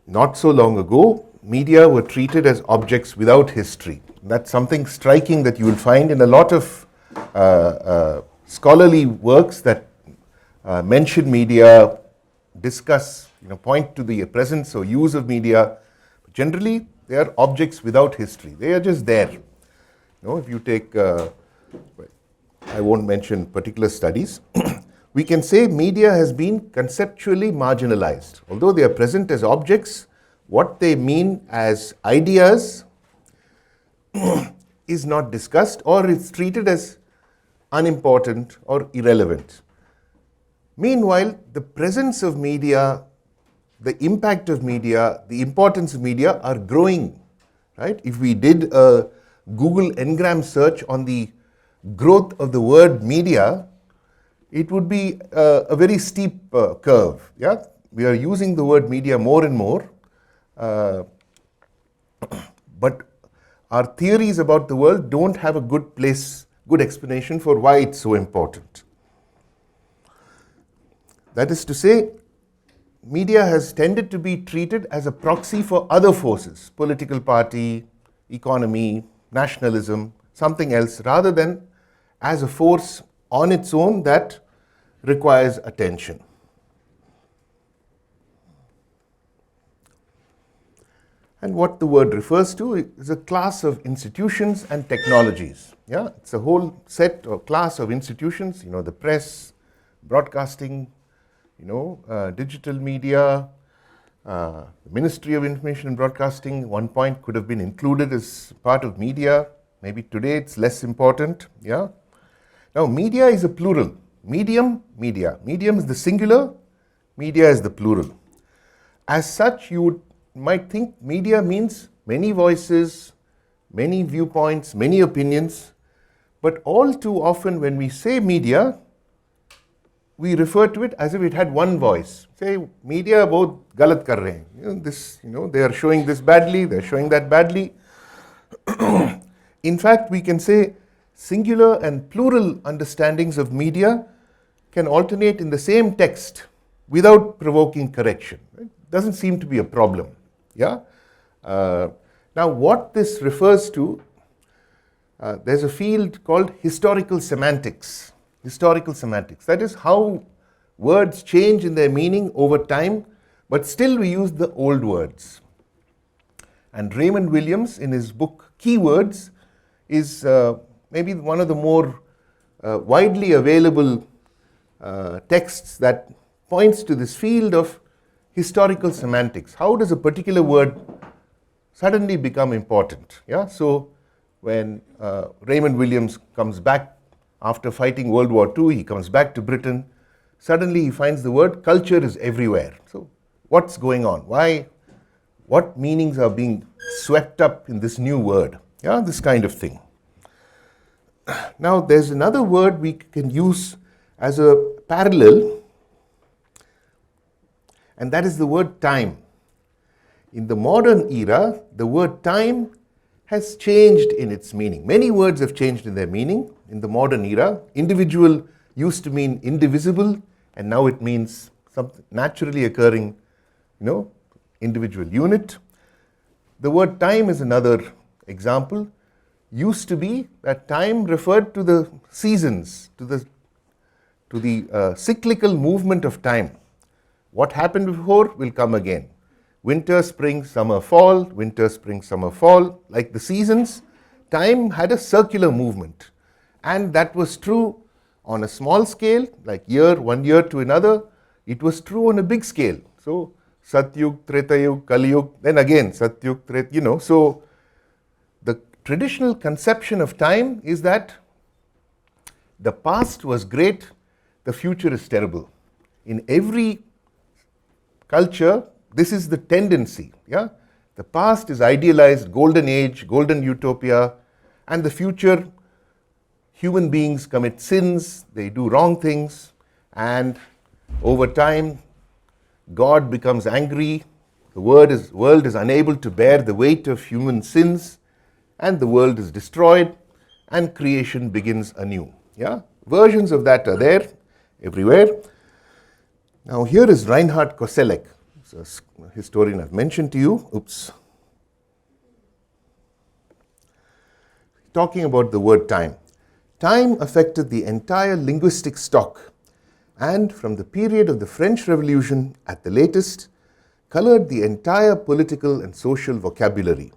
not so long ago, media were treated as objects without history. That's something striking that you will find in a lot of scholarly works that mention media, discuss, point to the presence or use of media. Generally, they are objects without history. They are just there. If you take, I won't mention particular studies, we can say media has been conceptually marginalized. Although they are present as objects, what they mean as ideas is not discussed, or it's treated as unimportant or irrelevant. Meanwhile, the presence of media, the impact of media, the importance of media are growing, right? If we did a Google Ngram search on the growth of the word media, it would be a very steep curve. Yeah, we are using the word media more and more, but our theories about the world don't have a good explanation for why it's so important. That is to say, media has tended to be treated as a proxy for other forces, political party, economy, nationalism, something else, rather than as a force on its own that requires attention. And what the word refers to is a class of institutions and technologies. Yeah, it's a whole set or class of institutions, the press, broadcasting, digital media, Ministry of Information and Broadcasting, at one point could have been included as part of media. Maybe today it's less important. Yeah. Now, media is a plural. Medium, media. Medium is the singular, media is the plural. As such, you might think media means many voices, many viewpoints, many opinions, but all too often when we say media, we refer to it as if it had one voice. Say, media both galat kar rahe hain. They are showing this badly, they are showing that badly. In fact, we can say singular and plural understandings of media can alternate in the same text without provoking correction. It doesn't seem to be a problem. Yeah. Now, what this refers to, there's a field called historical semantics. Historical semantics. That is how words change in their meaning over time, but still we use the old words. And Raymond Williams, in his book Keywords, is maybe one of the more widely available texts that points to this field of historical semantics. How does a particular word suddenly become important? Yeah. So when Raymond Williams comes back after fighting World War II, he comes back to Britain. Suddenly he finds the word culture is everywhere. So what's going on? Why? What meanings are being swept up in this new word? Yeah, this kind of thing. Now there's another word we can use as a parallel, and that is the word time. In the modern era, the word time has changed in its meaning. Many words have changed in their meaning in the modern era. Individual used to mean indivisible, and now it means something naturally occurring, individual unit. The word time is another example. Used to be that time referred to the seasons, to the cyclical movement of time. What happened before will come again. Winter, spring, summer, fall, winter, spring, summer, fall. Like the seasons, time had a circular movement. And that was true on a small scale, like one year to another. It was true on a big scale. So, Satyug, Tretayug, Kaliyug, then again Satyug, Tret, So, the traditional conception of time is that the past was great, the future is terrible. In every culture, this is the tendency. Yeah? The past is idealized, golden age, golden utopia, and the future, human beings commit sins, they do wrong things, and over time, God becomes angry, the world is unable to bear the weight of human sins, and the world is destroyed, and creation begins anew. Yeah? Versions of that are there everywhere. Now here is Reinhard Koselleck. historian I've mentioned to you. Oops. Talking about the word time. Time affected the entire linguistic stock, and from the period of the French Revolution at the latest, colored the entire political and social vocabulary.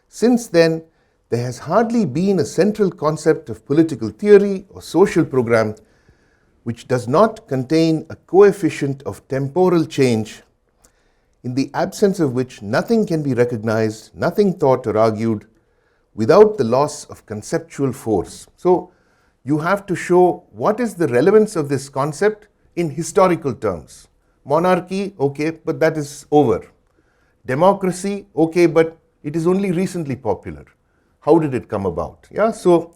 Since then, there has hardly been a central concept of political theory or social program which does not contain a coefficient of temporal change, in the absence of which nothing can be recognized, nothing thought or argued, without the loss of conceptual force. So, you have to show what is the relevance of this concept in historical terms. Monarchy, okay, but that is over. Democracy, okay, but it is only recently popular. How did it come about? Yeah, so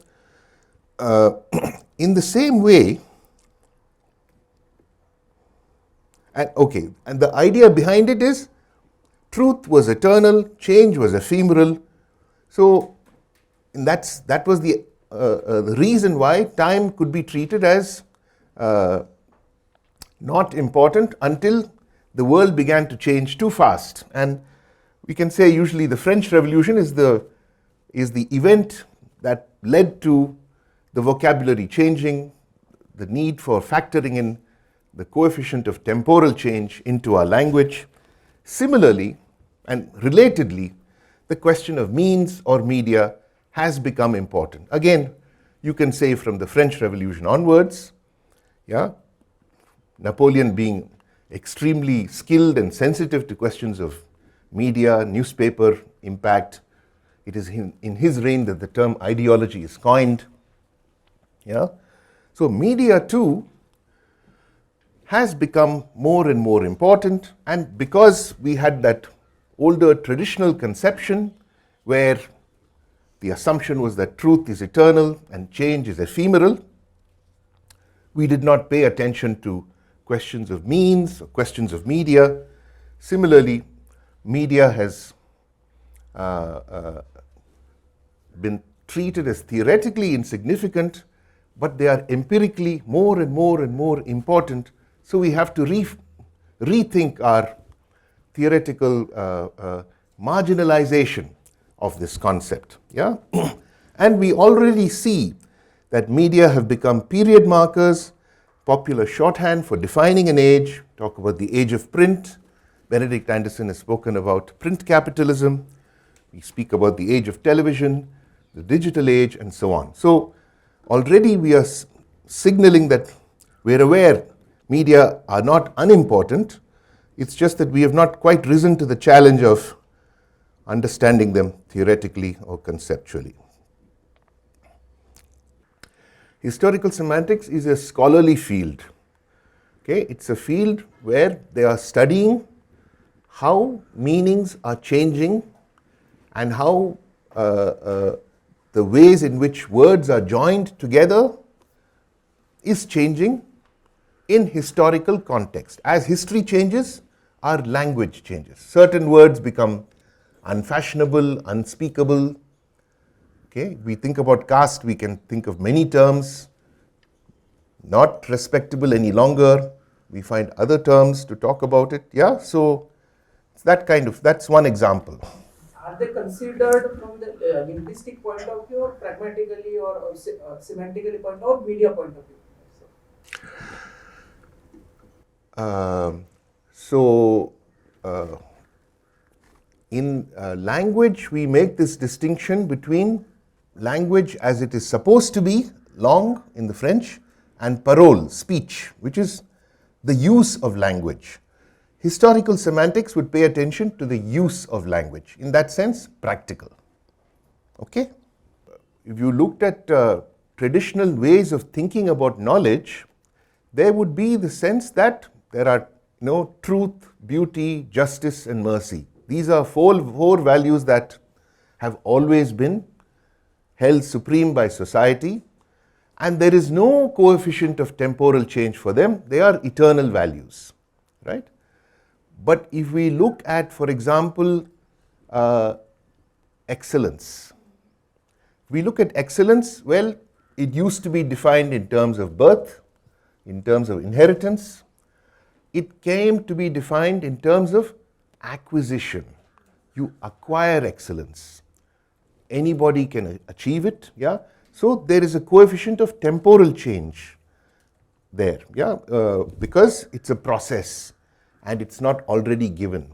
in the same way, and the idea behind it is truth was eternal, change was ephemeral. So, and that was the reason why time could be treated as not important until the world began to change too fast. And we can say usually the French Revolution is the event that led to the vocabulary changing, the need for factoring in the coefficient of temporal change into our language. Similarly, and relatedly, the question of means or media has become important. Again, you can say from the French Revolution onwards, yeah, Napoleon being extremely skilled and sensitive to questions of media, newspaper impact. It is in his reign that the term ideology is coined. Yeah? So media too has become more and more important, and because we had that older traditional conception where the assumption was that truth is eternal and change is ephemeral, we did not pay attention to questions of means or questions of media. Similarly, media has been treated as theoretically insignificant, but they are empirically more and more and more important. So we have to rethink our theoretical marginalization of this concept. Yeah? And we already see that media have become period markers, popular shorthand for defining an age. Talk about the age of print. Benedict Anderson has spoken about print capitalism. We speak about the age of television, the digital age, and so on. So already we are signaling that we're aware media are not unimportant. It's just that we have not quite risen to the challenge of understanding them theoretically or conceptually. Historical semantics is a scholarly field. Okay? It's a field where they are studying how meanings are changing and how the ways in which words are joined together is changing in historical context. As history changes, our language changes. Certain words become unfashionable, unspeakable. Okay, we think about caste, we can think of many terms, not respectable any longer. We find other terms to talk about it. Yeah, so it's that's one example. Are they considered from the linguistic point of view, or pragmatically, or semantically point, or media point of view? In language, we make this distinction between language as it is supposed to be, langue in the French, and parole, speech, which is the use of language. Historical semantics would pay attention to the use of language. In that sense, practical. Okay? If you looked at traditional ways of thinking about knowledge, there would be the sense that there are truth, beauty, justice, and mercy. These are four values that have always been held supreme by society, and there is no coefficient of temporal change for them. They are eternal values, right? But if we look at, for example, excellence, we look at excellence, well, it used to be defined in terms of birth, in terms of inheritance. it came to be defined in terms of acquisition. You acquire excellence. Anybody can achieve it, yeah? So there is a coefficient of temporal change there, yeah? Because it's a process and it's not already given.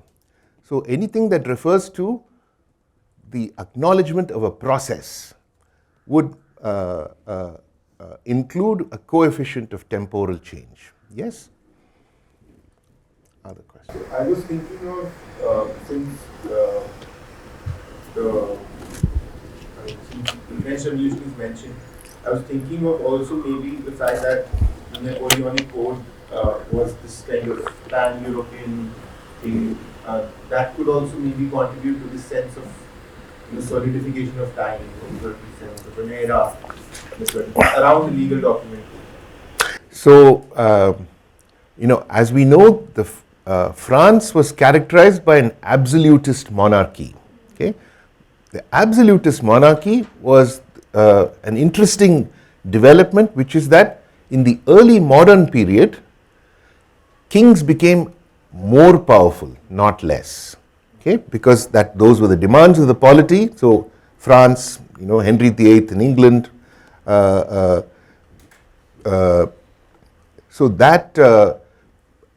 So anything that refers to the acknowledgement of a process would include a coefficient of temporal change. Yes? Other questions? I was thinking of, since the French Revolution is mentioned, I was thinking of also maybe the fact that the Napoleonic Code was this kind of pan-European thing. That could also maybe contribute to this sense of the solidification of time, in a certain sense of an era around the legal document. So, as we know, France was characterized by an absolutist monarchy. Okay? The absolutist monarchy was an interesting development, which is that in the early modern period, kings became more powerful, not less. Okay? Because those were the demands of the polity. So France, Henry VIII in England. So that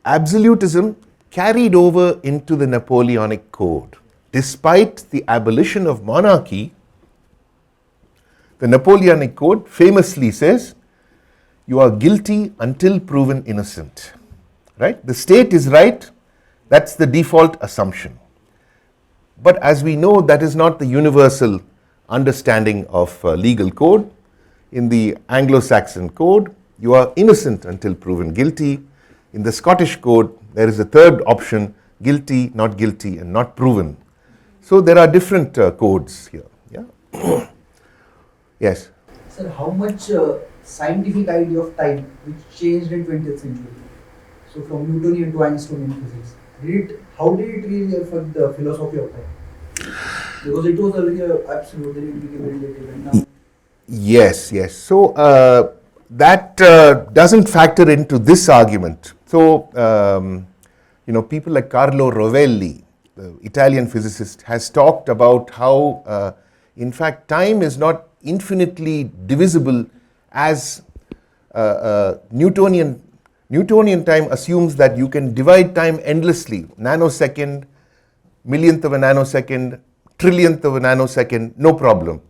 absolutism carried over into the Napoleonic Code. Despite the abolition of monarchy, the Napoleonic Code famously says, you are guilty until proven innocent. Right? The state is right, that's the default assumption. But as we know, that is not the universal understanding of legal code. In the Anglo-Saxon code, you are innocent until proven guilty. In the Scottish code, there is a third option, guilty, and not proven. So there are different codes here. Yeah. Yes. Sir, how much scientific idea of time which changed in 20th century? So from Newtonian to Einsteinian physics, how did it really affect the philosophy of time? Because it was earlier absolute, then it became relative, and now. Yes. So that doesn't factor into this argument. So people like Carlo Rovelli, the Italian physicist, has talked about how, in fact, time is not infinitely divisible as Newtonian time assumes that you can divide time endlessly, nanosecond, millionth of a nanosecond, trillionth of a nanosecond, no problem.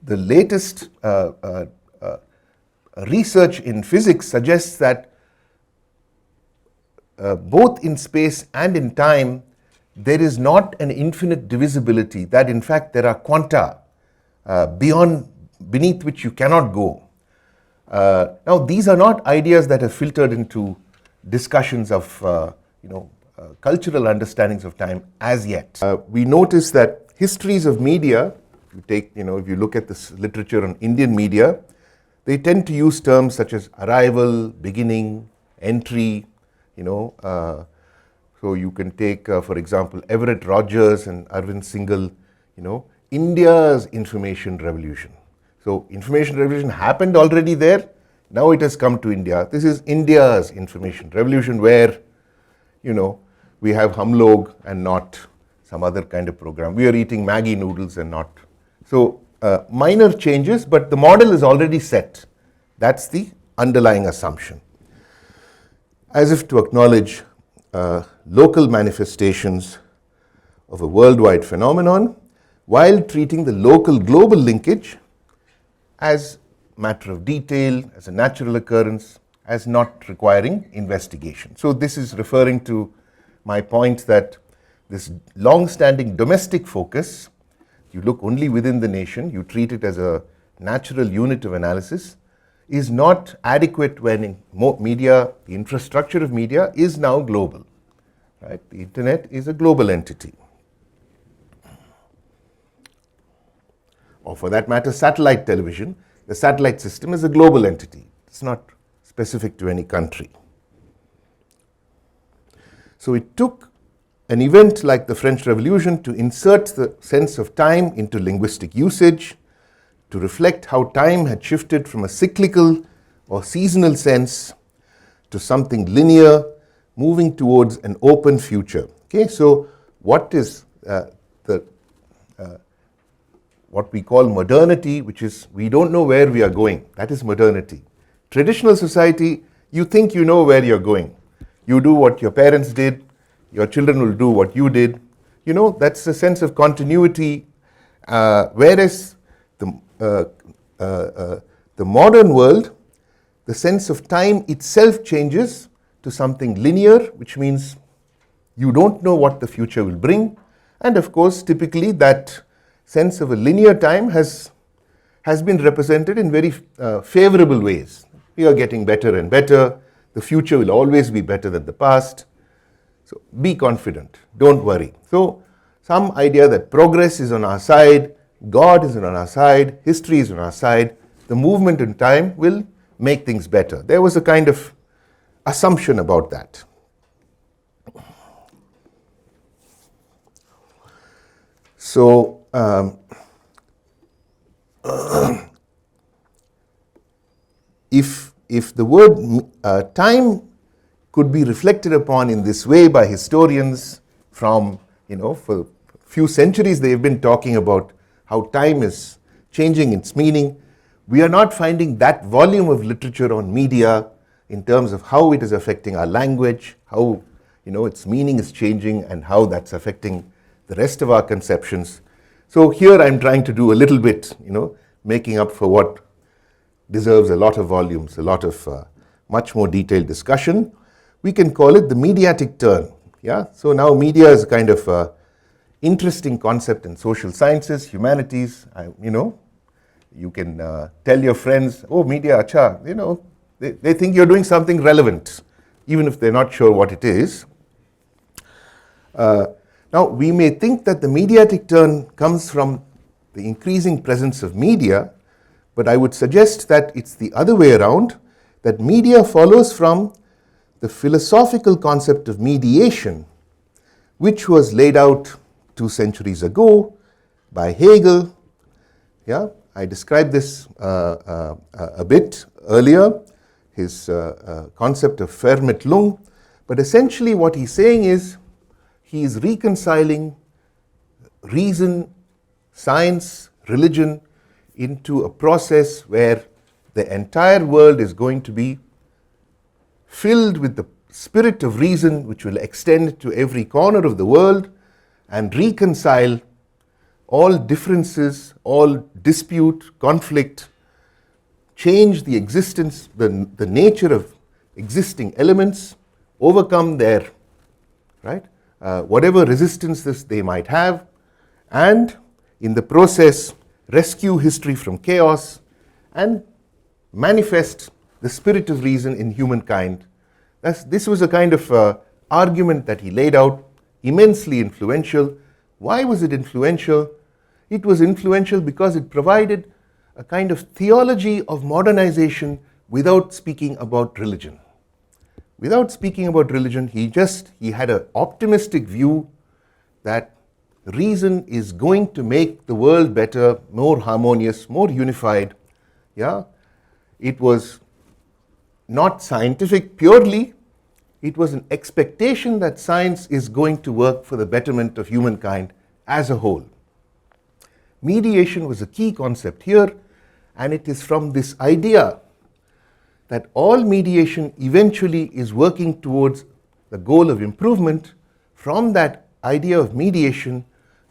The latest research in physics suggests that both in space and in time, there is not an infinite divisibility, that in fact there are quanta beneath which you cannot go. Now, these are not ideas that have filtered into discussions of cultural understandings of time as yet. We notice that histories of media, if you look at this literature on Indian media, they tend to use terms such as arrival, beginning, entry. So you can take, for example, Everett Rogers and Arvind Singhal, India's information revolution. So information revolution happened already there. Now it has come to India. This is India's information revolution, where, we have Humlog and not some other kind of program. We are eating Maggi noodles and not. So minor changes, but the model is already set. That's the underlying assumption. As if to acknowledge local manifestations of a worldwide phenomenon, while treating the local global linkage as matter of detail, as a natural occurrence, as not requiring investigation. So this is referring to my point that this long-standing domestic focus, you look only within the nation, you treat it as a natural unit of analysis, is not adequate when in media, the infrastructure of media is now global. Right? The internet is a global entity. Or for that matter, satellite television. The satellite system is a global entity. It's not specific to any country. So it took an event like the French Revolution to insert the sense of time into linguistic usage, to reflect how time had shifted from a cyclical or seasonal sense to something linear moving towards an open future. Okay, so what is what we call modernity, which is we don't know where we are going. That is modernity. Traditional society, you think you know where you're going. You do what your parents did, your children will do what you did. You know, that's a sense of continuity. Whereas the modern world, the sense of time itself changes to something linear, which means you don't know what the future will bring. And of course, typically that sense of a linear time has been represented in very favorable ways. We are getting better and better. The future will always be better than the past. So be confident, don't worry. So some idea that progress is on our side, God is on our side, history is on our side, the movement in time will make things better. There was a kind of assumption about that. So if the word time could be reflected upon in this way by historians from, for a few centuries they have been talking about how time is changing its meaning. We are not finding that volume of literature on media in terms of how it is affecting our language, how its meaning is changing and how that's affecting the rest of our conceptions. So here I'm trying to do a little bit, making up for what deserves a lot of volumes, a lot of much more detailed discussion. We can call it the mediatic turn. Yeah. So now media is a kind of interesting concept in social sciences, humanities. You can tell your friends, oh, media, acha, they think you're doing something relevant, even if they're not sure what it is. Now, we may think that the mediatic turn comes from the increasing presence of media, but I would suggest that it's the other way around, that media follows from the philosophical concept of mediation, which was laid out 2 centuries ago by Hegel. Yeah, I described this a bit earlier, his concept of Vermittlung, but essentially what he's saying is he is reconciling reason, science, religion into a process where the entire world is going to be filled with the spirit of reason, which will extend to every corner of the world and reconcile all differences, all dispute, conflict, change the existence, the nature of existing elements, overcome their, whatever resistances they might have, and in the process rescue history from chaos and manifest the spirit of reason in humankind. This was a kind of argument that he laid out, immensely influential. Why was it influential? It was influential because it provided a kind of theology of modernization without speaking about religion. Without speaking about religion, he had an optimistic view that reason is going to make the world better, more harmonious, more unified. Yeah, it was not scientific purely, it was an expectation that science is going to work for the betterment of humankind as a whole. Mediation was a key concept here, and it is from this idea that all mediation eventually is working towards the goal of improvement. From that idea of mediation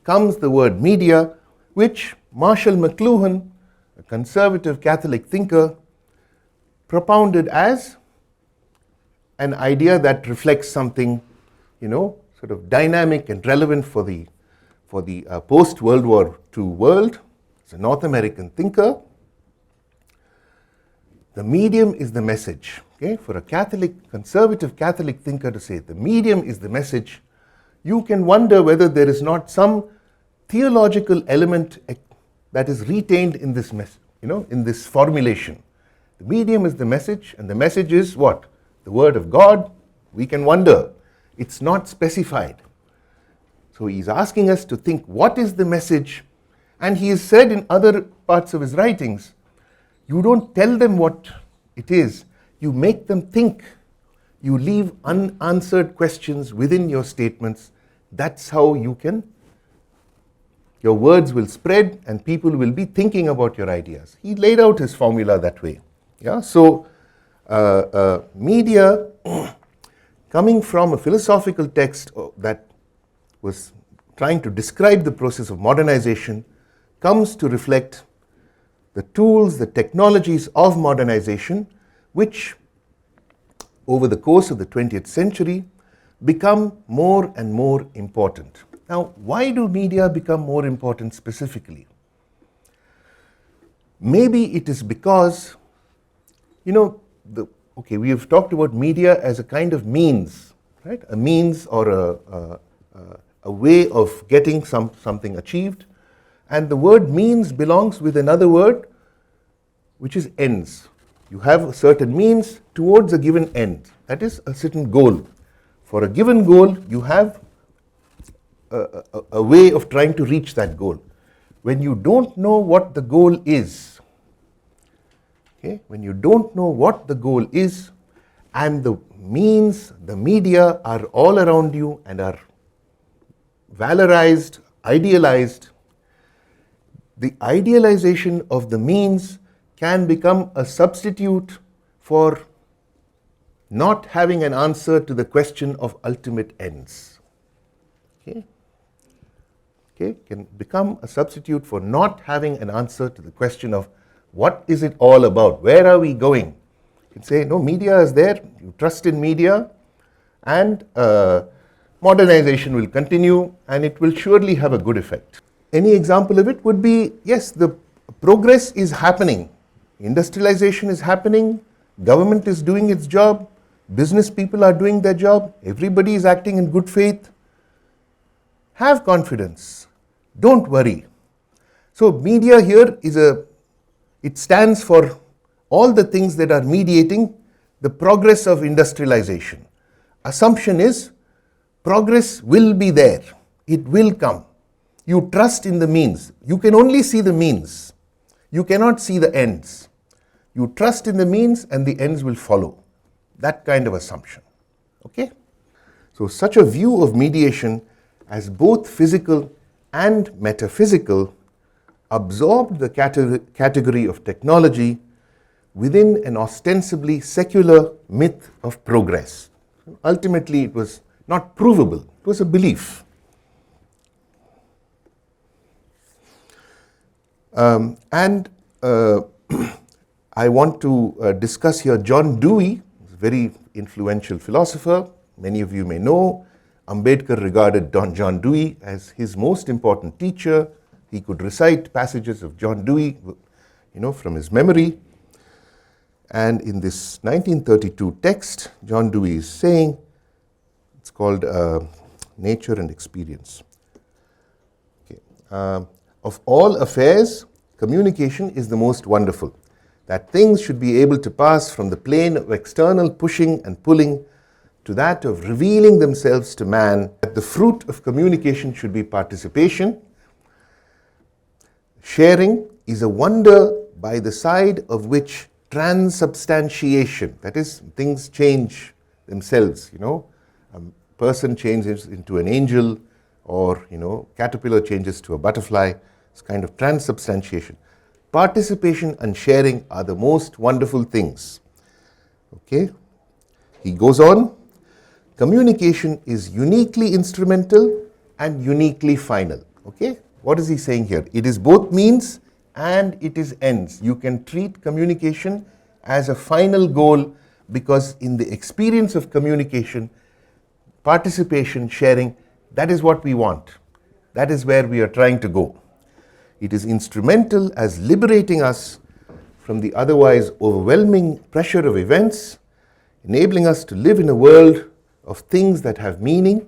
comes the word media, which Marshall McLuhan, a conservative Catholic thinker, propounded as an idea that reflects something, sort of dynamic and relevant for the post-World War II world. It's a North American thinker. The medium is the message. Okay? For a conservative Catholic thinker to say the medium is the message, you can wonder whether there is not some theological element that is retained in this in this formulation. The medium is the message, and the message is what? The Word of God. We can wonder. It's not specified. So he's asking us to think, what is the message? And he has said in other parts of his writings, you don't tell them what it is, you make them think. you leave unanswered questions within your statements. That's how your words will spread and people will be thinking about your ideas. He laid out his formula that way. Yeah? So, media, coming from a philosophical text that was trying to describe the process of modernization, comes to reflect the tools, the technologies of modernization, which over the course of the 20th century become more and more important. Now, why do media become more important specifically? Maybe it is because, we have talked about media as a kind of means, right? A means or a way of getting something achieved. And the word means belongs with another word, which is ends. You have a certain means towards a given end. That is a certain goal. For a given goal, you have a way of trying to reach that goal. When you don't know what the goal is, when you don't know what the goal is, and the means, the media are all around you and are valorized, idealized, the idealization of the means can become a substitute for not having an answer to the question of ultimate ends. Can become a substitute for not having an answer to the question of what is it all about? Where are we going? You can say, no, media is there, you trust in media, and modernization will continue, and it will surely have a good effect. Any example of it would be, yes, the progress is happening. Industrialization is happening, government is doing its job, business people are doing their job, everybody is acting in good faith. Have confidence. Don't worry. So media here it stands for all the things that are mediating the progress of industrialization. Assumption is progress will be there. It will come. You trust in the means. You can only see the means. You cannot see the ends. You trust in the means and the ends will follow. That kind of assumption. Okay? So such a view of mediation as both physical and metaphysical absorbed the category of technology within an ostensibly secular myth of progress. Ultimately, it was not provable. It was a belief. I want to discuss here John Dewey, a very influential philosopher. Many of you may know. Ambedkar regarded John Dewey as his most important teacher. He could recite passages of John Dewey, from his memory. And in this 1932 text, John Dewey is saying, it's called Nature and Experience. Of all affairs, communication is the most wonderful. That things should be able to pass from the plane of external pushing and pulling to that of revealing themselves to man, that the fruit of communication should be participation. Sharing is a wonder by the side of which transubstantiation, that is, things change themselves, a person changes into an angel, or, caterpillar changes to a butterfly. It's kind of transubstantiation. Participation and sharing are the most wonderful things. Okay? He goes on. Communication is uniquely instrumental and uniquely final. Okay? What is he saying here? It is both means and it is ends. You can treat communication as a final goal because in the experience of communication, participation, sharing, that is what we want. That is where we are trying to go. It is instrumental as liberating us from the otherwise overwhelming pressure of events, enabling us to live in a world of things that have meaning.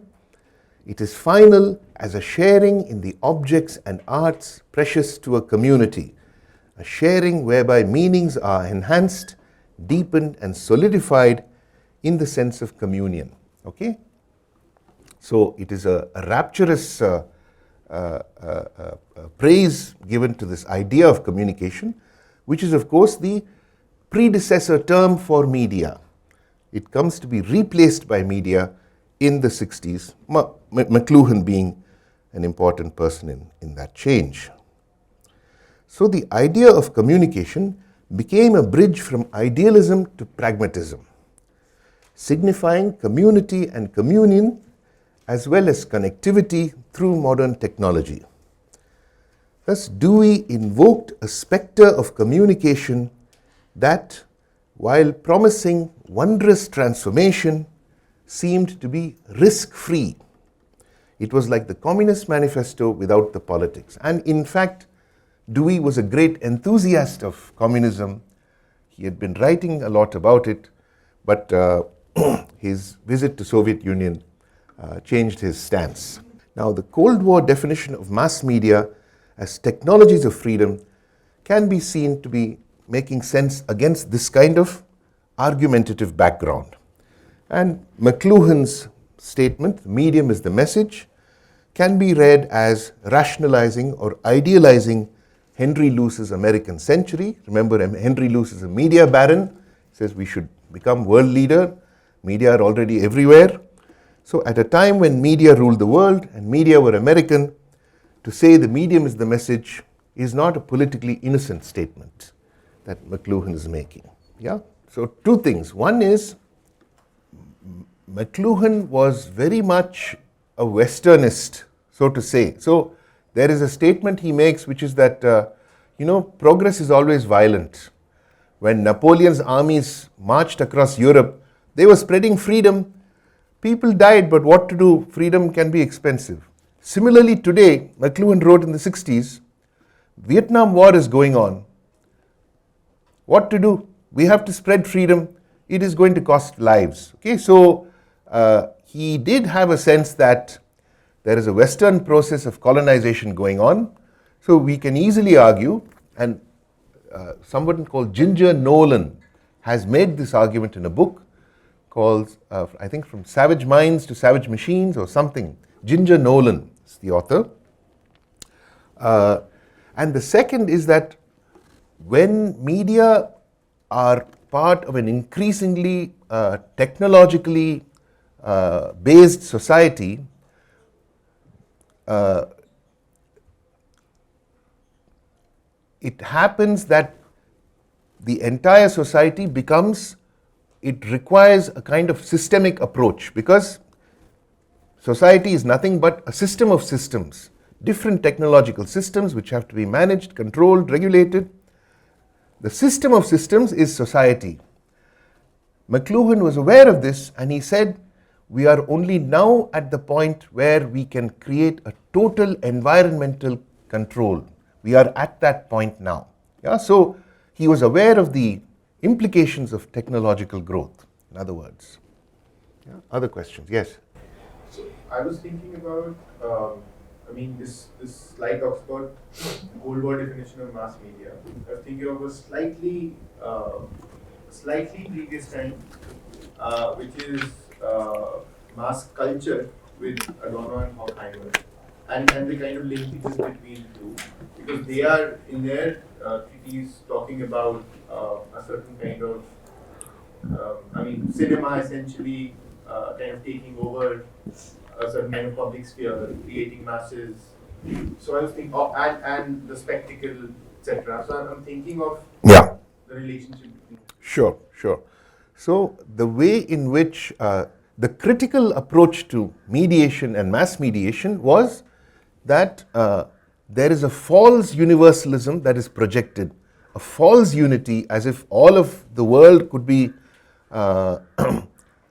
It is final as a sharing in the objects and arts precious to a community, a sharing whereby meanings are enhanced, deepened, and solidified in the sense of communion. Okay? So it is a rapturous praise given to this idea of communication, which is, of course, the predecessor term for media. it comes to be replaced by media in the 60s, McLuhan being an important person in that change. So the idea of communication became a bridge from idealism to pragmatism, signifying community and communion as well as connectivity through modern technology. Thus, Dewey invoked a spectre of communication that, while promising wondrous transformation, seemed to be risk-free. It was like the Communist Manifesto without the politics. And in fact, Dewey was a great enthusiast of communism. He had been writing a lot about it, but his visit to Soviet Union changed his stance. Now, the Cold War definition of mass media as technologies of freedom can be seen to be making sense against this kind of argumentative background. And McLuhan's statement, medium is the message, can be read as rationalizing or idealizing Henry Luce's American Century. Remember, Henry Luce is a media baron. He says we should become world leader. Media are already everywhere. So at a time when media ruled the world and media were American, to say the medium is the message is not a politically innocent statement that McLuhan is making. Yeah. So two things. One is McLuhan was very much a Westernist, so to say. So there is a statement he makes which is that, progress is always violent. When Napoleon's armies marched across Europe, they were spreading freedom. People died, but what to do? Freedom can be expensive. Similarly, today, McLuhan wrote in the 60s, Vietnam War is going on. What to do? We have to spread freedom. It is going to cost lives. Okay, so he did have a sense that there is a Western process of colonization going on. So we can easily argue, and someone called Ginger Nolan has made this argument in a book called, I think, From Savage Minds to Savage Machines or something. Ginger Nolan is the author. And the second is that when media are part of an increasingly technologically based society, it happens that the entire society it requires a kind of systemic approach, because society is nothing but a system of systems, different technological systems which have to be managed, controlled, regulated. The system of systems is society. McLuhan was aware of this, and he said, we are only now at the point where we can create a total environmental control. We are at that point now. Yeah? So he was aware of the implications of technological growth, in other words. Yeah? Other questions? Yes? So I was thinking about, this slide talks about Cold War definition of mass media. I was thinking of a slightly previous time, which is mass culture with Adorno and Horkheimer, and the kind of linkages between the two, because they are in their treatise talking about a certain kind of, cinema essentially kind of taking over a certain kind of public sphere, creating masses. So I was thinking, and the spectacle, etc. So I'm thinking of the relationship between. Sure. So the way in which the critical approach to mediation and mass mediation was that there is a false universalism that is projected, a false unity, as if all of the world could be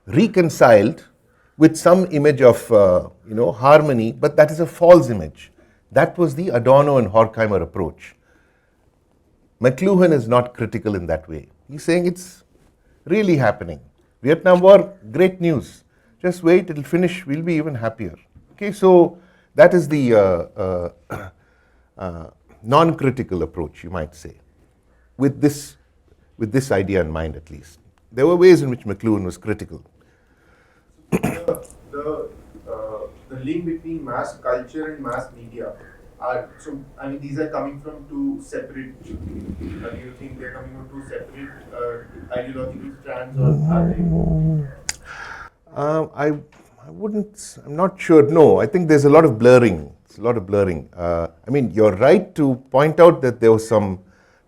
reconciled with some image of harmony, but that is a false image. That was the Adorno and Horkheimer approach. McLuhan is not critical in that way. He's saying it's really happening. Vietnam War, great news. Just wait, it'll finish, we'll be even happier. Okay, so that is the non-critical approach, you might say, with this idea in mind at least. There were ways in which McLuhan was critical. The link between mass culture and mass media, So, I mean, these are coming from two separate, do you think they're coming from two separate ideological strands, or are they? I wouldn't, I'm not sure. No, I think there's a lot of blurring. It's a lot of blurring. I mean, you're right to point out that there were some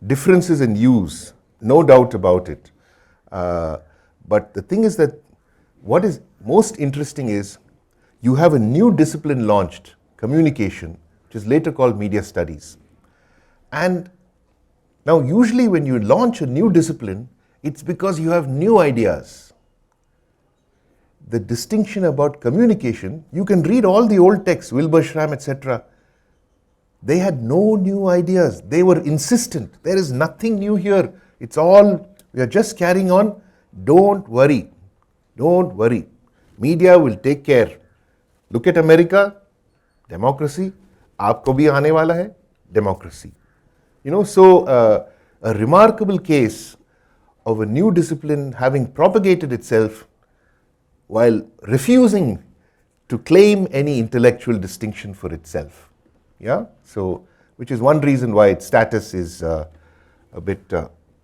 differences in use, no doubt about it. But the thing is that what is most interesting is you have a new discipline launched, communication, which is later called media studies. And now usually when you launch a new discipline, it's because you have new ideas. The distinction about communication, you can read all the old texts, Wilbur Schramm, etc. They had no new ideas. They were insistent. There is nothing new here. It's all, we are just carrying on. Don't worry. Don't worry. Media will take care. Look at America, democracy. Aapko bhi aane wala hai, democracy. You know, so a remarkable case of a new discipline having propagated itself while refusing to claim any intellectual distinction for itself. Yeah, so which is one reason why its status is a bit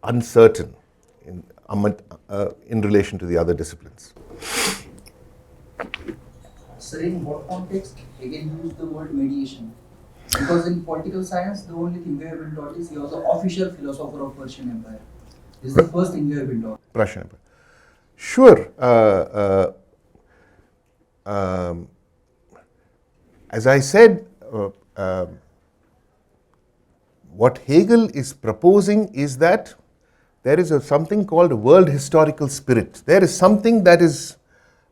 uncertain in relation to the other disciplines. Sir, in what context Hegel used the word mediation? Because in political science, the only thing we have been taught is he was the official philosopher of Persian Empire. This is the first thing we have been taught. Prussian Empire. Sure. As I said, what Hegel is proposing is that there is something called a world historical spirit. There is something that is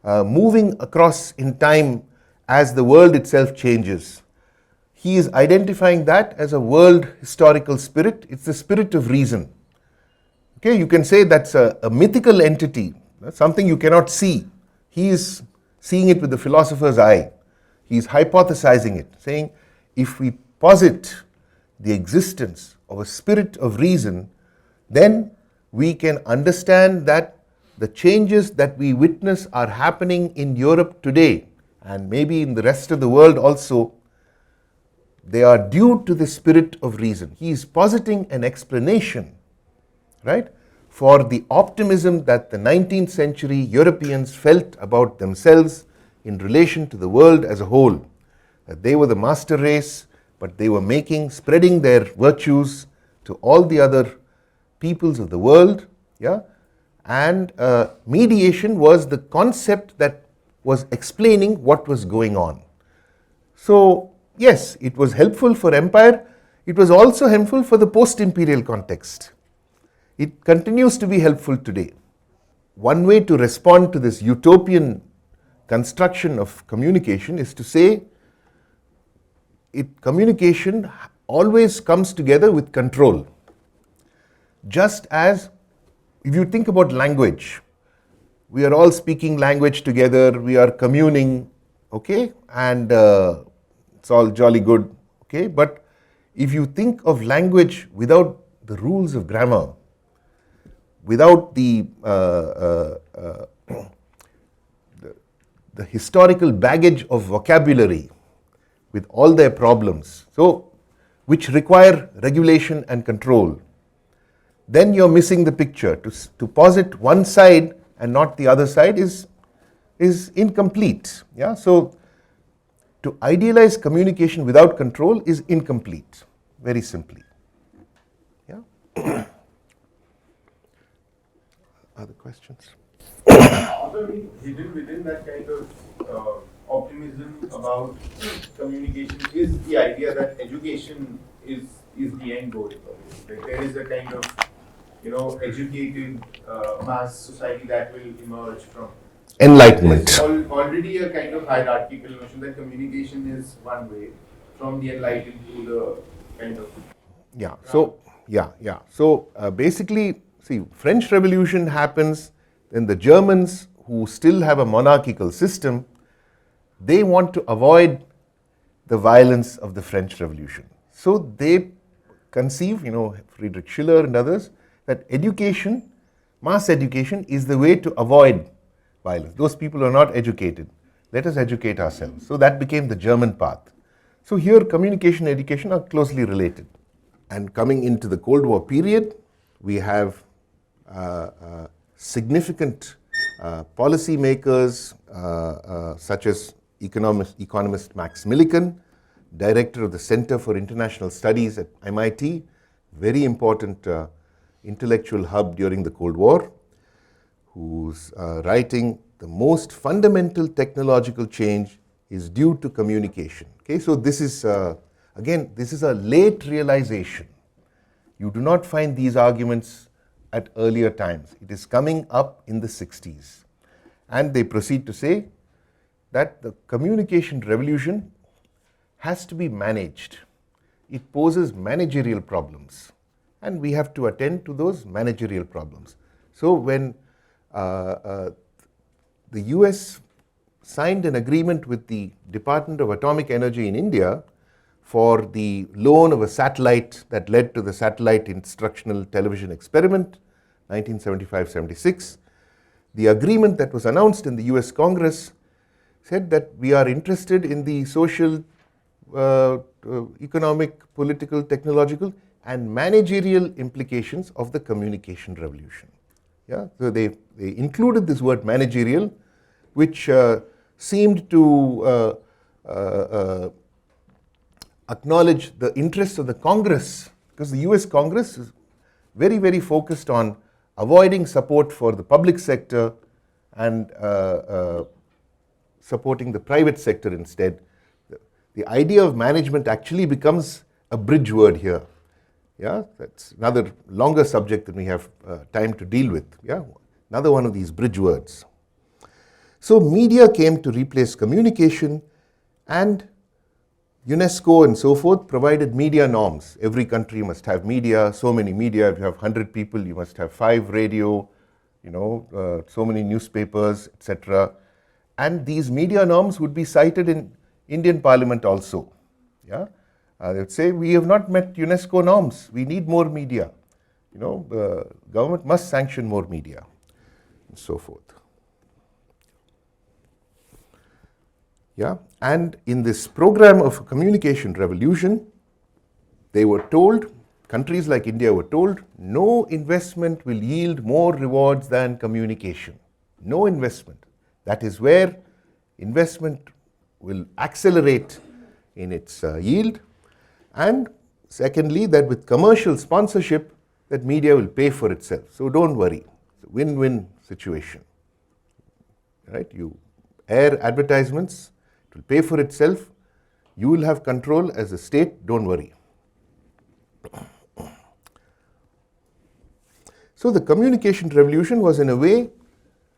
moving across in time as the world itself changes. He is identifying that as a world historical spirit. It's the spirit of reason. Okay, you can say that's a mythical entity, something you cannot see. He is seeing it with the philosopher's eye. He is hypothesizing it, saying if we posit the existence of a spirit of reason, then we can understand that the changes that we witness are happening in Europe today, and maybe in the rest of the world also. They are due to the spirit of reason. He is positing an explanation, right, for the optimism that the 19th century Europeans felt about themselves in relation to the world as a whole. That they were the master race, but they were spreading their virtues to all the other peoples of the world. Yeah? And mediation was the concept that was explaining what was going on. So, yes, it was helpful for empire. It was also helpful for the post-imperial context. It continues to be helpful today. One way to respond to this utopian construction of communication is to say communication always comes together with control. Just as if you think about language, we are all speaking language together, we are communing, okay, and it's all jolly good, okay, but if you think of language without the rules of grammar, without the historical baggage of vocabulary, with all their problems, so which require regulation and control, then you're missing the picture. To posit one side and not the other side is incomplete. Yeah, so to idealize communication without control is incomplete, very simply. Yeah. Other questions? Also, hidden within that kind of optimism about communication is the idea that education is the end goal. Like there is a kind of educated mass society that will emerge from Enlightenment. There's already a kind of hierarchical notion that communication is one way, from the enlightened to the kind of. Yeah. So basically, see, French Revolution happens, then the Germans, who still have a monarchical system, they want to avoid the violence of the French Revolution. So they conceive, Friedrich Schiller and others, that education, mass education, is the way to avoid violence. Those people are not educated. Let us educate ourselves. So that became the German path. So here communication and education are closely related. And coming into the Cold War period, we have significant policy makers such as economist Max Millikan, director of the Center for International Studies at MIT, very important intellectual hub during the Cold War, who's writing the most fundamental technological change is due to communication. Okay, so this is again, this is a late realization. You do not find these arguments at earlier times. It is coming up in the 60s. And they proceed to say that the communication revolution has to be managed. It poses managerial problems, and we have to attend to those managerial problems. So when the US signed an agreement with the Department of Atomic Energy in India for the loan of a satellite that led to the satellite instructional television experiment, 1975-76, the agreement that was announced in the US Congress said that we are interested in the social, economic, political, technological, and managerial implications of the communication revolution. Yeah? So they included this word managerial, which seemed to acknowledge the interests of the Congress, because the US Congress is very, very focused on avoiding support for the public sector and supporting the private sector instead. The idea of management actually becomes a bridge word here. Yeah, that's another longer subject than we have time to deal with. Yeah, another one of these bridge words. So media came to replace communication, and UNESCO and so forth provided media norms. Every country must have media, so many media. If you have 100 people, you must have 5 radio, so many newspapers, etc. And these media norms would be cited in Indian Parliament also. Yeah, they would say, we have not met UNESCO norms. We need more media. Government must sanction more media, and so forth. Yeah, and in this program of communication revolution, they were told, countries like India were told, no investment will yield more rewards than communication. No investment. That is where investment will accelerate in its yield. And secondly, that with commercial sponsorship, that media will pay for itself. So don't worry. It's a win-win situation. Right? You air advertisements, it will pay for itself. You will have control as a state, don't worry. So the communication revolution was in a way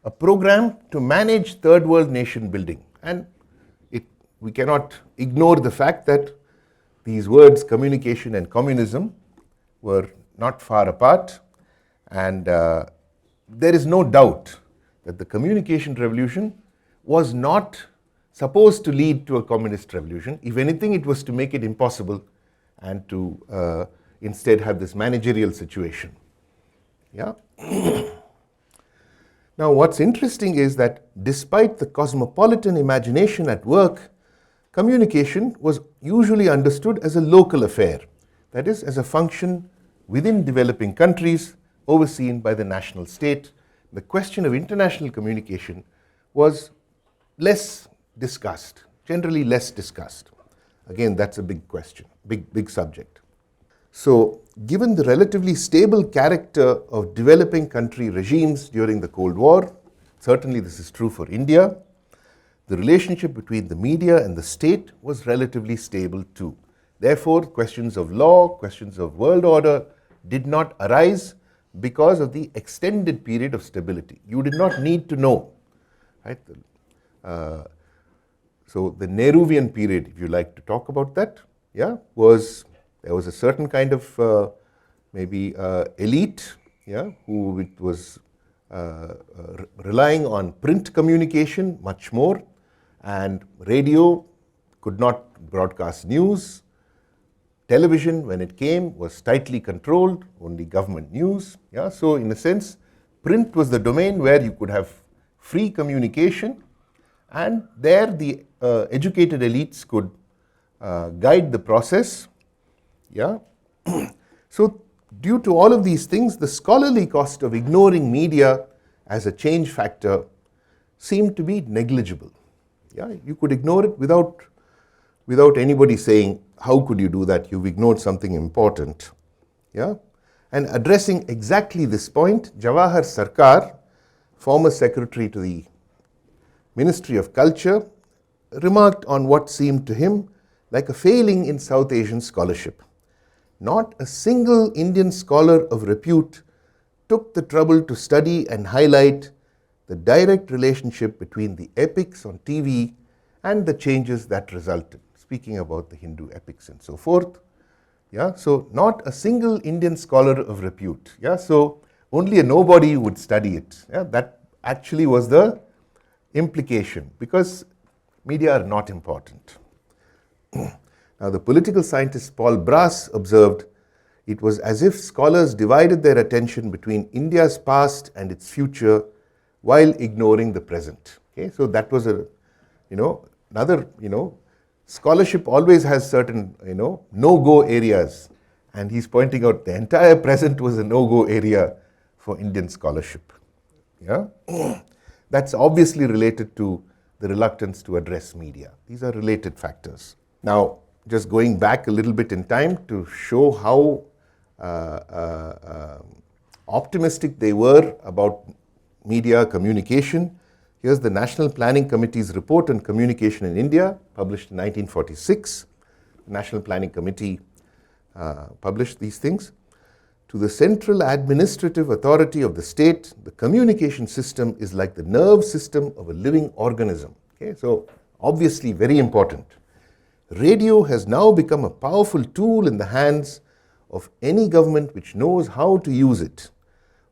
a program to manage third world nation building. And we cannot ignore the fact that these words, communication and communism, were not far apart. And there is no doubt that the communication revolution was not supposed to lead to a communist revolution. If anything, it was to make it impossible and to instead have this managerial situation. Yeah. Now, what's interesting is that despite the cosmopolitan imagination at work, communication was usually understood as a local affair, that is, as a function within developing countries overseen by the national state. The question of international communication was less discussed, generally less discussed. Again, that's a big question, big subject. So, given the relatively stable character of developing country regimes during the Cold War, certainly this is true for India, the relationship between the media and the state was relatively stable too. Therefore, questions of law, questions of world order did not arise because of the extended period of stability. You did not need to know. Right? So the Nehruvian period, if you like to talk about that, yeah, there was a certain kind of maybe elite, yeah, who was relying on print communication much more, and radio could not broadcast news. Television, when it came, was tightly controlled, only government news. Yeah? So in a sense, print was the domain where you could have free communication, and there the educated elites could guide the process. Yeah. So due to all of these things, the scholarly cost of ignoring media as a change factor seemed to be negligible. Yeah, you could ignore it without anybody saying, how could you do that? You've ignored something important. Yeah? And addressing exactly this point, Jawahar Sarkar, former secretary to the Ministry of Culture, remarked on what seemed to him like a failing in South Asian scholarship. Not a single Indian scholar of repute took the trouble to study and highlight the direct relationship between the epics on TV and the changes that resulted. Speaking about the Hindu epics and so forth. Yeah, so not a single Indian scholar of repute. Yeah, so only a nobody would study it. Yeah, that actually was the implication, because media are not important. Now, the political scientist Paul Brass observed, it was as if scholars divided their attention between India's past and its future while ignoring the present. Okay, so that was another, scholarship always has certain, no-go areas, and he's pointing out the entire present was a no-go area for Indian scholarship. Yeah, that's obviously related to the reluctance to address media. These are related factors. Now, just going back a little bit in time to show how optimistic they were about media communication. Here's the National Planning Committee's report on communication in India, published in 1946. The National Planning Committee published these things. To the central administrative authority of the state, the communication system is like the nerve system of a living organism. Okay, so obviously very important. Radio has now become a powerful tool in the hands of any government which knows how to use it.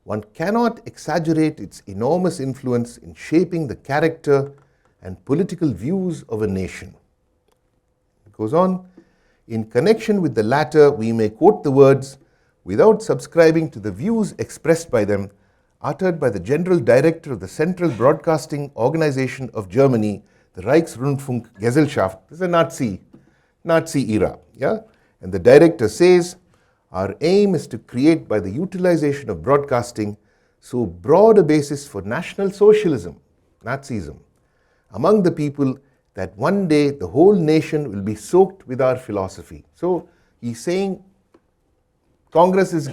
One cannot exaggerate its enormous influence in shaping the character and political views of a nation. It goes on, in connection with the latter, we may quote the words, without subscribing to the views expressed by them, uttered by the General Director of the Central Broadcasting Organization of Germany, the Reichsrundfunkgesellschaft. This is a Nazi era. Yeah? And the director says, our aim is to create, by the utilization of broadcasting, so broad a basis for National Socialism, Nazism, among the people that one day the whole nation will be soaked with our philosophy. So he's saying Congress was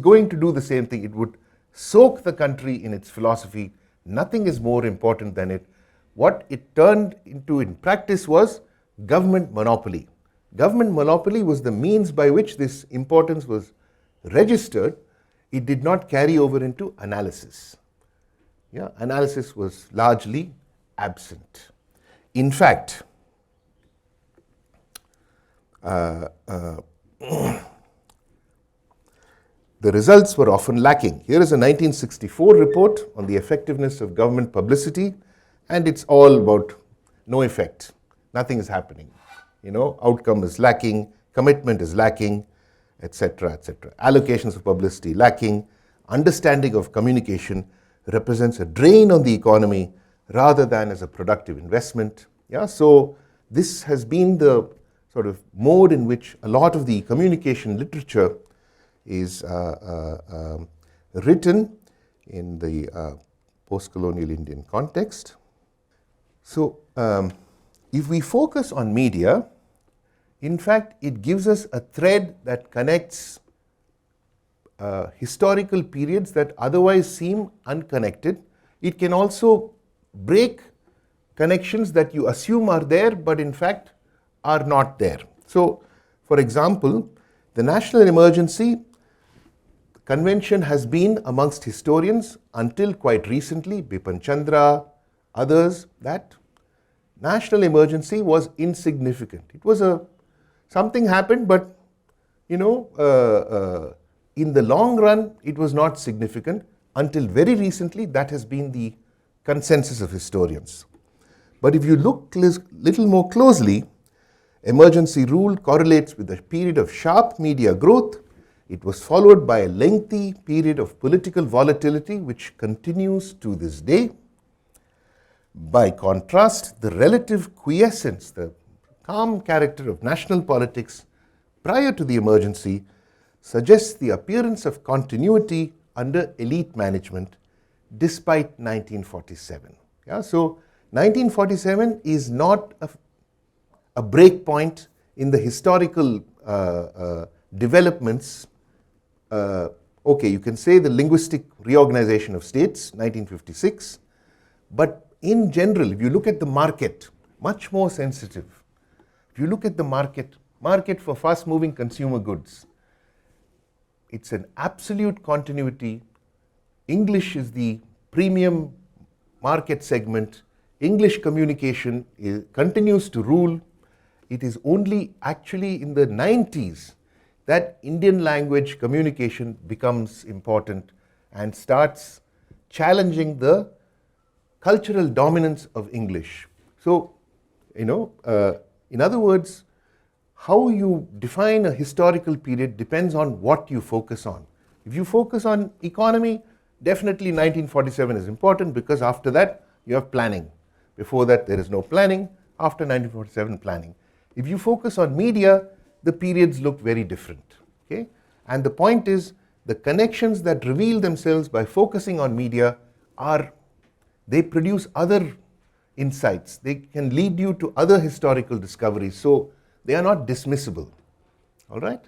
going to do the same thing. It would soak the country in its philosophy. Nothing is more important than it. What it turned into in practice was government monopoly. Government monopoly was the means by which this importance was registered. It did not carry over into analysis. Yeah, analysis was largely absent. In fact, the results were often lacking. Here is a 1964 report on the effectiveness of government publicity, and it's all about no effect. Nothing is happening. Outcome is lacking, commitment is lacking, etc., etc. Allocations of publicity lacking, understanding of communication represents a drain on the economy rather than as a productive investment. Yeah, so this has been the sort of mode in which a lot of the communication literature is written in the post-colonial Indian context. So if we focus on media, in fact, it gives us a thread that connects historical periods that otherwise seem unconnected. It can also break connections that you assume are there, but in fact are not there. So, for example, the national emergency convention has been amongst historians until quite recently, Bipan Chandra, others, that national emergency was insignificant. It was something happened, but in the long run, it was not significant. Until very recently, that has been the consensus of historians. But if you look little more closely, emergency rule correlates with a period of sharp media growth. It was followed by a lengthy period of political volatility, which continues to this day. By contrast, the relative quiescence, the calm character of national politics prior to the emergency suggests the appearance of continuity under elite management despite 1947. Yeah, so 1947 is not a break point in the historical developments. Okay, you can say the linguistic reorganization of states, 1956, but in general, if you look at the market, much more sensitive. If you look at the market for fast-moving consumer goods, it's an absolute continuity. English is the premium market segment. English communication continues to rule. It is only actually in the 90s that Indian language communication becomes important and starts challenging the cultural dominance of English. So, in other words, how you define a historical period depends on what you focus on. If you focus on economy, definitely 1947 is important because after that you have planning. Before that there is no planning, after 1947 planning. If you focus on media, the periods look very different. Okay? And the point is, the connections that reveal themselves by focusing on media they produce other insights. They can lead you to other historical discoveries. So they are not dismissible. All right?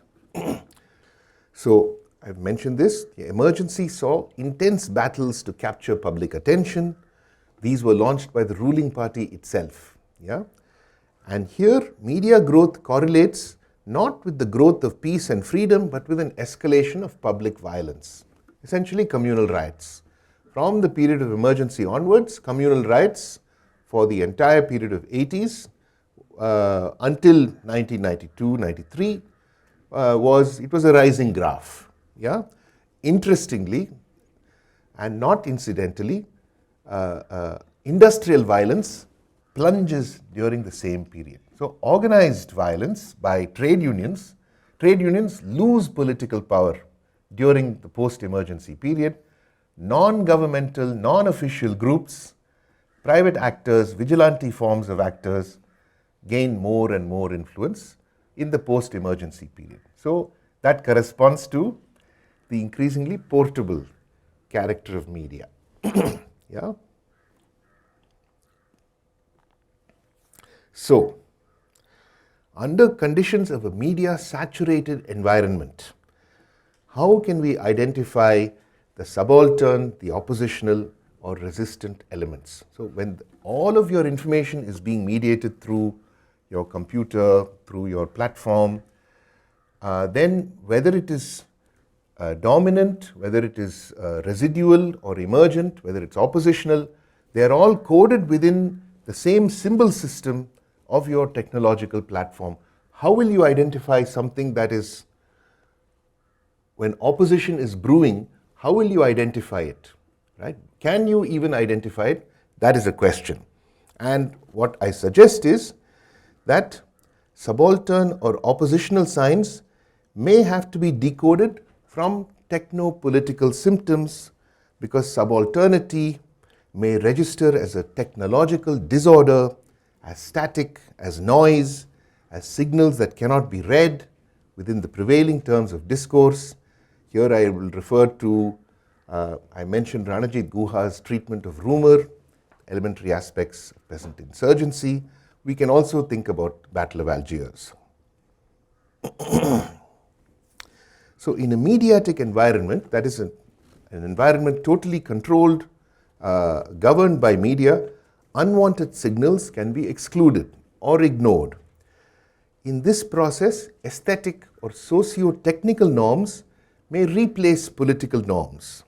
So I've mentioned this. The emergency saw intense battles to capture public attention. These were launched by the ruling party itself. Yeah? And here, media growth correlates not with the growth of peace and freedom, but with an escalation of public violence, essentially communal riots. From the period of emergency onwards, communal riots for the entire period of 80s until 1992-93 was a rising graph. Yeah? Interestingly, and not incidentally, industrial violence plunges during the same period. So organized violence by trade unions lose political power during the post-emergency period. Non-governmental, non-official groups, private actors, vigilante forms of actors gain more and more influence in the post-emergency period. So that corresponds to the increasingly portable character of media. Yeah. So, under conditions of a media-saturated environment, how can we identify the subaltern, the oppositional, or resistant elements? So, when all of your information is being mediated through your computer, through your platform, then whether it is dominant, whether it is residual or emergent, whether it's oppositional, they are all coded within the same symbol system of your technological platform. How will you identify something that is, when opposition is brewing, how will you identify it? Right? Can you even identify it? That is a question. And what I suggest is that subaltern or oppositional signs may have to be decoded from techno-political symptoms, because subalternity may register as a technological disorder, as static, as noise, as signals that cannot be read within the prevailing terms of discourse. Here I will refer to, I mentioned Ranajit Guha's treatment of rumor, elementary aspects of peasant insurgency. We can also think about Battle of Algiers. So in a mediatic environment, that is an environment totally controlled, governed by media, unwanted signals can be excluded or ignored. In this process, aesthetic or socio-technical norms may replace political norms.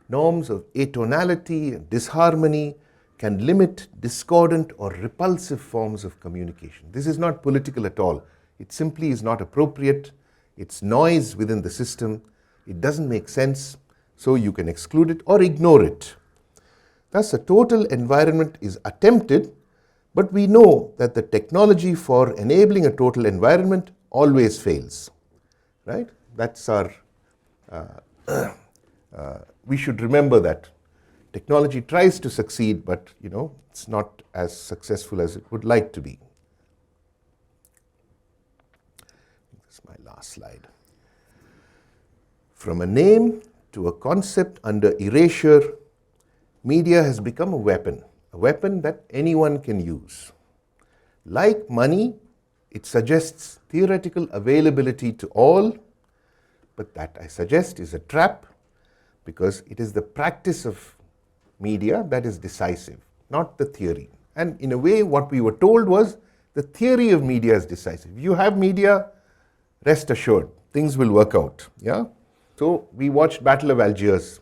Norms of atonality and disharmony can limit discordant or repulsive forms of communication. This is not political at all. It simply is not appropriate. It's noise within the system. It doesn't make sense, so you can exclude it or ignore it. Thus, a total environment is attempted, but we know that the technology for enabling a total environment always fails. Right? That's our, we should remember that. Technology tries to succeed, but it's not as successful as it would like to be. my last slide. From a name to a concept under erasure, media has become a weapon that anyone can use. Like money, it suggests theoretical availability to all, but that, I suggest, is a trap, because it is the practice of media that is decisive, not the theory. And in a way, what we were told was the theory of media is decisive. You have media, rest assured, things will work out. Yeah. So we watched Battle of Algiers.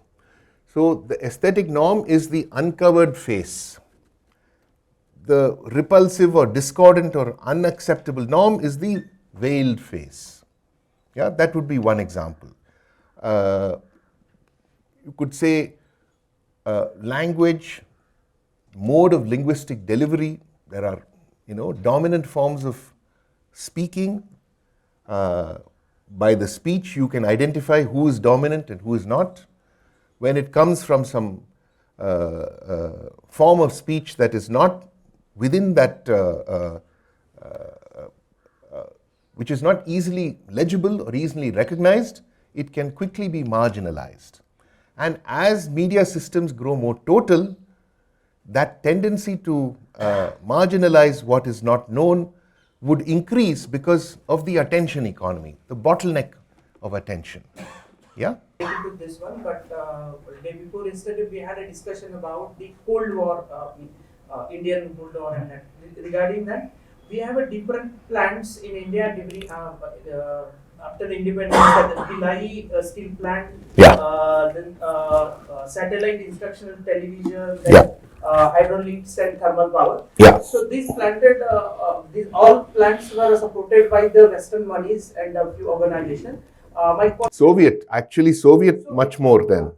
So the aesthetic norm is the uncovered face. The repulsive or discordant or unacceptable norm is the veiled face. Yeah, that would be one example. You could say language, mode of linguistic delivery. There are, dominant forms of speaking. By the speech, you can identify who is dominant and who is not. When it comes from some form of speech that is not within that, which is not easily legible or easily recognized, it can quickly be marginalized. And as media systems grow more total, that tendency to marginalize what is not known would increase because of the attention economy, the bottleneck of attention. Yeah? Related to this one, but day before yesterday we had a discussion about the Cold War, Indian Cold War, and that. Regarding that, we have a different plants in India during after the independence, the Bhilai steel plant, then satellite instructional television, then hydraulics and thermal power. Yeah. So these planted, these all plants were supported by the Western monies and a few organizations. Soviet much more than.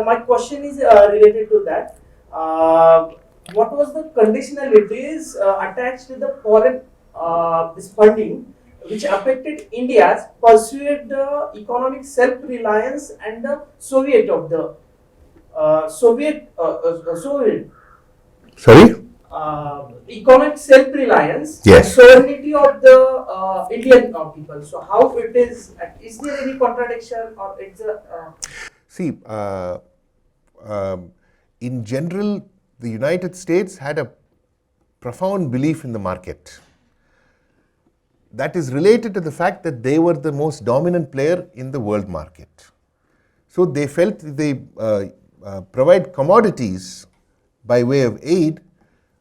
My question is related to that. What was the conditionalities attached to the foreign this funding, which affected India's pursued the economic self-reliance and the Soviet of the Soviet. Sorry? Economic self-reliance, yes, sovereignty of the Indian people. So how it is there any contradiction, or it's a... See, in general, the United States had a profound belief in the market. That is related to the fact that they were the most dominant player in the world market. So they felt they provide commodities by way of aid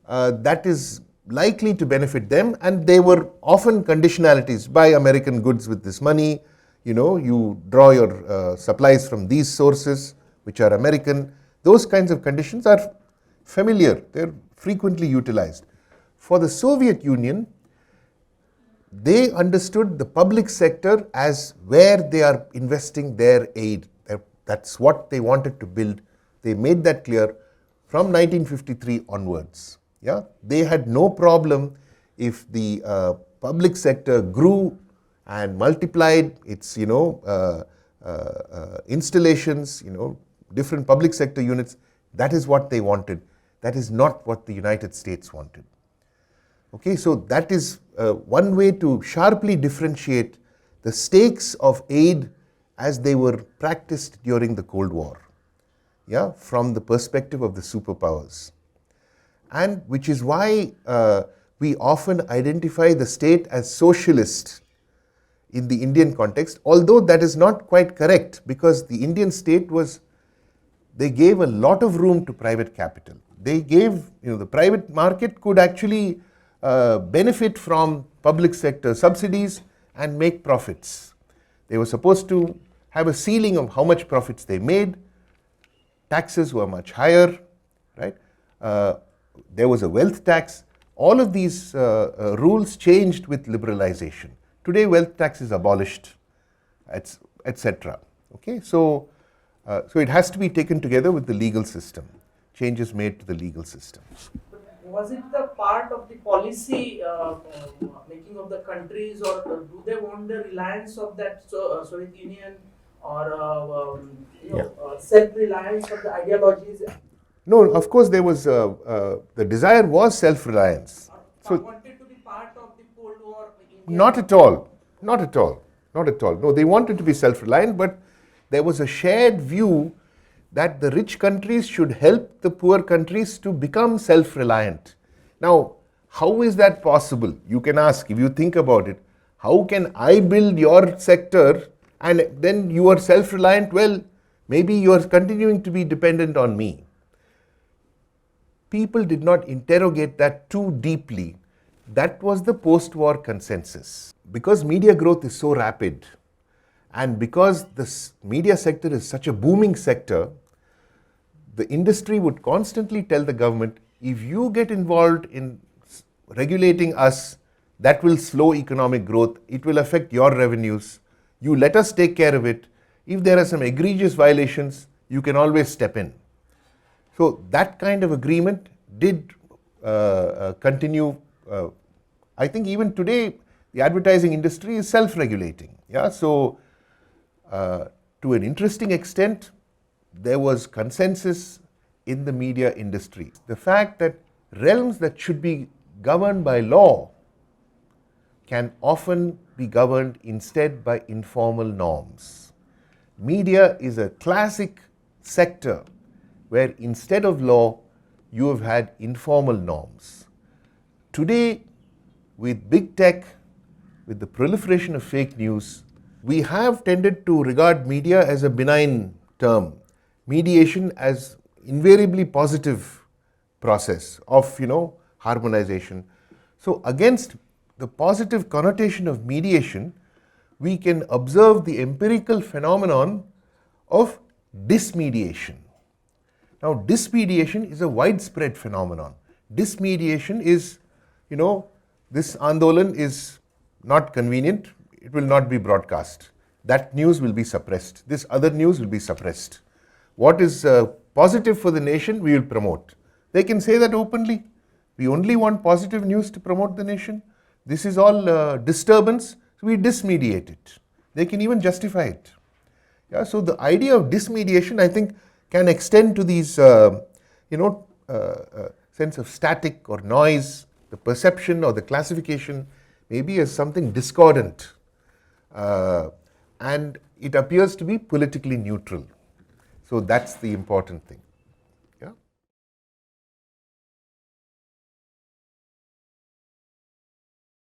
that is likely to benefit them, and they were often conditionalities: buy American goods with this money, you draw your supplies from these sources which are American. Those kinds of conditions are familiar, they're frequently utilized. For the Soviet Union, they understood the public sector as where they are investing their aid. That's what they wanted to build. They made that clear from 1953 onwards. Yeah, they had no problem if the public sector grew and multiplied its, installations, different public sector units. That is what they wanted. That is not what the United States wanted. Okay, so that is one way to sharply differentiate the stakes of aid as they were practiced during the Cold War, yeah, from the perspective of the superpowers. And which is why we often identify the state as socialist in the Indian context, although that is not quite correct, because the Indian state they gave a lot of room to private capital. They gave, the private market could actually benefit from public sector subsidies and make profits. They were supposed to have a ceiling of how much profits they made. Taxes were much higher, right? There was a wealth tax. All of these rules changed with liberalization. Today, wealth tax is abolished, etc. Okay, so it has to be taken together with the legal system. Changes made to the legal system. Was it the part of the policy making of the countries, or do they want the reliance of that Soviet Union, or self-reliance of the ideologies? No, of course there was the desire was self-reliance. So wanted to be part of the Cold War. Not at all. Not at all. Not at all. No, they wanted to be self-reliant, but there was a shared view that the rich countries should help the poor countries to become self-reliant. Now, how is that possible? You can ask, if you think about it, how can I build your sector and then you are self-reliant? Well, maybe you are continuing to be dependent on me. People did not interrogate that too deeply. That was the post-war consensus. Because media growth is so rapid and because the media sector is such a booming sector, the industry would constantly tell the government, if you get involved in regulating us, that will slow economic growth, it will affect your revenues, you let us take care of it. If there are some egregious violations, you can always step in. So that kind of agreement did continue. I think even today, the advertising industry is self-regulating. Yeah? So to an interesting extent, there was consensus in the media industry. The fact that realms that should be governed by law can often be governed instead by informal norms. Media is a classic sector where instead of law, you have had informal norms. Today, with big tech, with the proliferation of fake news, we have tended to regard media as a benign term, mediation as invariably positive process of, harmonization. So against the positive connotation of mediation, we can observe the empirical phenomenon of dismediation. Now, dismediation is a widespread phenomenon. Dismediation is, this Andolan is not convenient, it will not be broadcast. That news will be suppressed. This other news will be suppressed. What is positive for the nation, we will promote. They can say that openly. We only want positive news to promote the nation. This is all disturbance, so we dismediate it. They can even justify it. Yeah, so the idea of dismediation, I think, can extend to these, sense of static or noise, the perception or the classification maybe as something discordant. And it appears to be politically neutral. So that's the important thing.